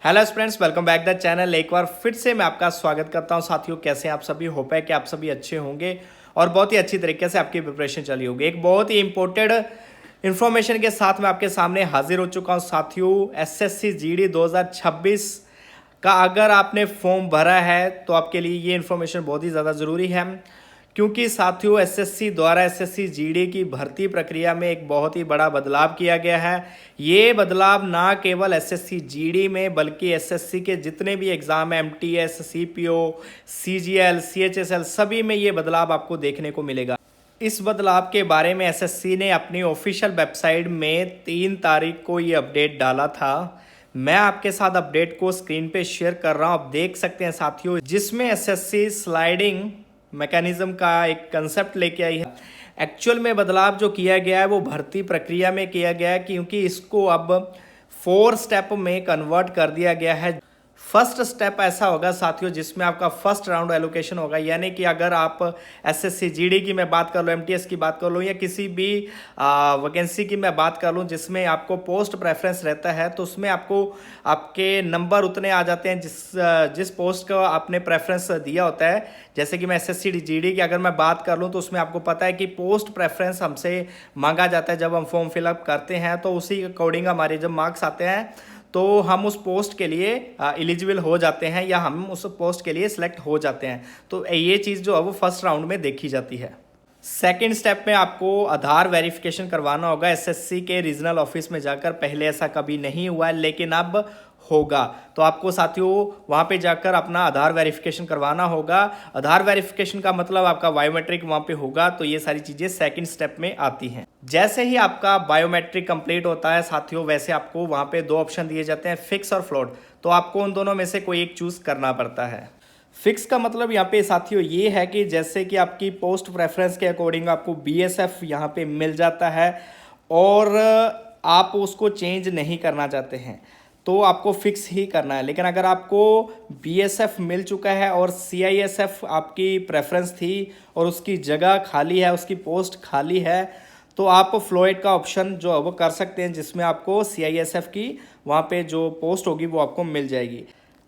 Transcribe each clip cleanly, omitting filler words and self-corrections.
Hello friends, welcome back the channel. एक बार फिर से मैं आपका स्वागत करता हूं। साथियों, कैसे हैं आप सभी? होप है कि आप सभी अच्छे होंगे और बहुत ही अच्छी तरीके से आपकी प्रिपरेशन चली होगी। एक बहुत ही इंपॉर्टेंट इन्फॉर्मेशन के साथ मैं आपके सामने हाजिर हो चुका हूं। साथियों, एसएससी जीडी 2026 का अगर आपने फॉर्म भरा है तो आपके लिए ये इन्फॉर्मेशन बहुत ही ज़्यादा ज़रूरी है, क्योंकि साथियों एसएससी द्वारा एसएससी जीडी की भर्ती प्रक्रिया में एक बहुत ही बड़ा बदलाव किया गया है। ये बदलाव ना केवल एसएससी जीडी में बल्कि एसएससी के जितने भी एग्ज़ाम है, एमटीएस, सीपीओ, सीजीएल, सीएचएसएल, सभी में ये बदलाव आपको देखने को मिलेगा। इस बदलाव के बारे में एसएससी ने अपनी ऑफिशियल वेबसाइट में 3 तारीख को ये अपडेट डाला था। मैं आपके साथ अपडेट को स्क्रीन पे शेयर कर रहा हूँ, आप देख सकते हैं साथियों, जिसमें एसएससी स्लाइडिंग मैकेनिज्म का एक कंसेप्ट लेके आई है। एक्चुअल में बदलाव जो किया गया है वो भर्ती प्रक्रिया में किया गया है, क्योंकि इसको अब 4 स्टेप में कन्वर्ट कर दिया गया है। फर्स्ट स्टेप ऐसा होगा साथियों जिसमें आपका फर्स्ट राउंड एलोकेशन होगा, यानी कि अगर आप एसएससी जीडी की मैं बात कर लूँ, एमटीएस की बात कर लूँ या किसी भी वैकेंसी की मैं बात कर लूँ जिसमें आपको पोस्ट प्रेफरेंस रहता है, तो उसमें आपको आपके नंबर उतने आ जाते हैं जिस पोस्ट का आपने प्रेफरेंस दिया होता है। जैसे कि मैं एसएससी जीडी की अगर मैं बात कर लूँ तो उसमें आपको पता है कि पोस्ट प्रेफरेंस हमसे मांगा जाता है जब हम फॉर्म फिलअप करते हैं, तो उसी अकॉर्डिंग हमारे जब मार्क्स आते हैं तो हम उस पोस्ट के लिए एलिजिबल हो जाते हैं या हम उस पोस्ट के लिए सिलेक्ट हो जाते हैं। तो ये चीज़ जो है वो फर्स्ट राउंड में देखी जाती है। सेकेंड स्टेप में आपको आधार वेरिफिकेशन करवाना होगा एसएससी के रीजनल ऑफिस में जाकर। पहले ऐसा कभी नहीं हुआ है लेकिन अब होगा, तो आपको साथियों वहाँ पे जाकर अपना आधार वेरिफिकेशन करवाना होगा। आधार वेरिफिकेशन का मतलब आपका बायोमेट्रिक वहाँ पे होगा, तो ये सारी चीज़ें सेकंड स्टेप में आती हैं। जैसे ही आपका बायोमेट्रिक कंप्लीट होता है साथियों, वैसे आपको वहाँ पे 2 ऑप्शन दिए जाते हैं, फिक्स और फ्लोट। तो आपको उन दोनों में से कोई एक चूज़ करना पड़ता है। फिक्स का मतलब यहाँ पे साथियों ये है कि जैसे कि आपकी पोस्ट प्रेफरेंस के अकॉर्डिंग आपको बीएसएफ यहाँ पे मिल जाता है और आप उसको चेंज नहीं करना चाहते हैं तो आपको फिक्स ही करना है। लेकिन अगर आपको बीएसएफ मिल चुका है और सीआईएसएफ आपकी प्रेफरेंस थी और उसकी जगह खाली है, उसकी पोस्ट खाली है, तो आप फ्लोएड का ऑप्शन जो है वो कर सकते हैं, जिसमें आपको सीआईएसएफ की वहाँ पे जो पोस्ट होगी वो आपको मिल जाएगी।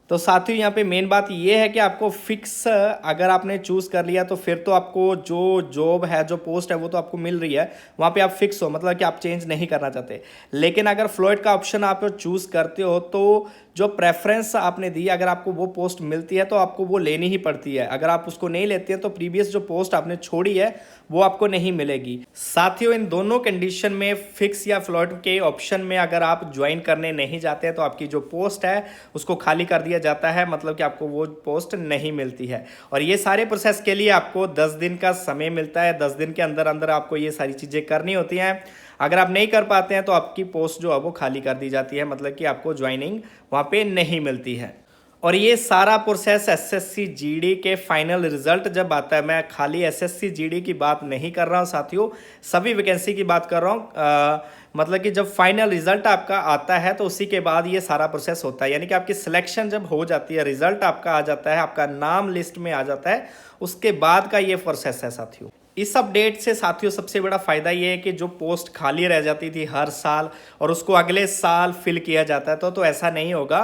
तो साथियों यहाँ पे मेन बात ये है कि आपको फिक्स अगर आपने चूज़ कर लिया तो फिर तो आपको जो जॉब है, जो पोस्ट है वो तो आपको मिल रही है, वहाँ पे आप फिक्स हो, मतलब कि आप चेंज नहीं करना चाहते। लेकिन अगर फ्लोएड का ऑप्शन आप चूज़ करते हो तो जो प्रेफरेंस आपने दी, अगर आपको वो पोस्ट मिलती है तो आपको वो लेनी ही पड़ती है। अगर आप उसको नहीं लेते हैं तो प्रीवियस जो पोस्ट आपने छोड़ी है वो आपको नहीं मिलेगी। साथियों इन दोनों कंडीशन में, फिक्स या फ्लोट के ऑप्शन में, अगर आप ज्वाइन करने नहीं जाते हैं तो आपकी जो पोस्ट है उसको खाली कर दिया जाता है, मतलब कि आपको वो पोस्ट नहीं मिलती है। और ये सारे प्रोसेस के लिए आपको 10 दिन का समय मिलता है। 10 दिन के अंदर अंदर आपको ये सारी चीज़ें करनी होती हैं। अगर आप नहीं कर पाते हैं तो आपकी पोस्ट जो है वो खाली कर दी जाती है, मतलब कि आपको ज्वाइनिंग वहाँ पे नहीं मिलती है। और ये सारा प्रोसेस एसएससी जीडी के फाइनल रिजल्ट जब आता है, मैं खाली एसएससी जीडी की बात नहीं कर रहा हूँ साथियों, सभी वैकेंसी की बात कर रहा हूँ। मतलब कि जब फाइनल रिजल्ट आपका आता है तो उसी के बाद ये सारा प्रोसेस होता है, यानी कि आपकी सिलेक्शन जब हो जाती है, रिजल्ट आपका आ जाता है, आपका नाम लिस्ट में आ जाता है, उसके बाद का ये प्रोसेस है साथियों। इस अपडेट से साथियों सबसे बड़ा फ़ायदा ये है कि जो पोस्ट खाली रह जाती थी हर साल और उसको अगले साल फिल किया जाता है तो ऐसा नहीं होगा।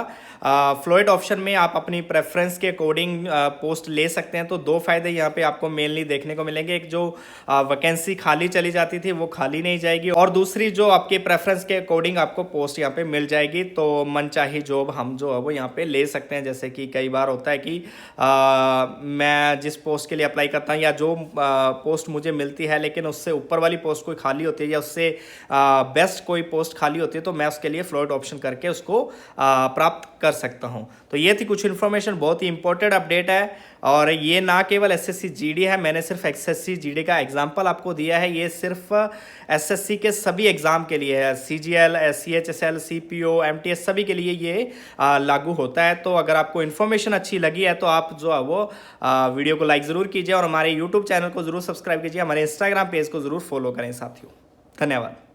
फ्लोएड ऑप्शन में आप अपनी प्रेफरेंस के अकॉर्डिंग पोस्ट ले सकते हैं। तो 2 फायदे यहाँ पे आपको मेनली देखने को मिलेंगे। एक, जो वैकेंसी खाली चली जाती थी वो खाली नहीं जाएगी, और दूसरी जो आपके प्रेफरेंस के अकॉर्डिंग आपको पोस्ट यहाँ पे मिल जाएगी, तो मनचाही जॉब हम जो है वो यहाँ पे ले सकते हैं। जैसे कि कई बार होता है कि मैं जिस पोस्ट के लिए अप्लाई करता हूँ या जो पोस्ट मुझे मिलती है लेकिन उससे ऊपर वाली पोस्ट कोई खाली होती है या उससे बेस्ट कोई पोस्ट खाली होती है, तो मैं उसके लिए फ्लोट ऑप्शन करके उसको प्राप्त कर सकता हूं। तो ये थी कुछ इन्फॉर्मेशन, बहुत ही इंपॉर्टेंट अपडेट है। और ये ना केवल एसएससी जीडी है, मैंने सिर्फ एसएससी जीडी का एग्जांपल आपको दिया है, ये सिर्फ एसएससी के सभी एग्जाम के लिए है। सीजीएल, सीएचएसएल, सीपीओ, एमटीएस सभी के लिए ये लागू होता है। तो अगर आपको इन्फॉर्मेशन अच्छी लगी है तो आप जो है वो वीडियो को लाइक ज़रूर कीजिए और हमारे यूट्यूब चैनल को ज़रूर सब्सक्राइब कीजिए, हमारे इंस्टाग्राम पेज को ज़रूर फॉलो करें साथियों। धन्यवाद।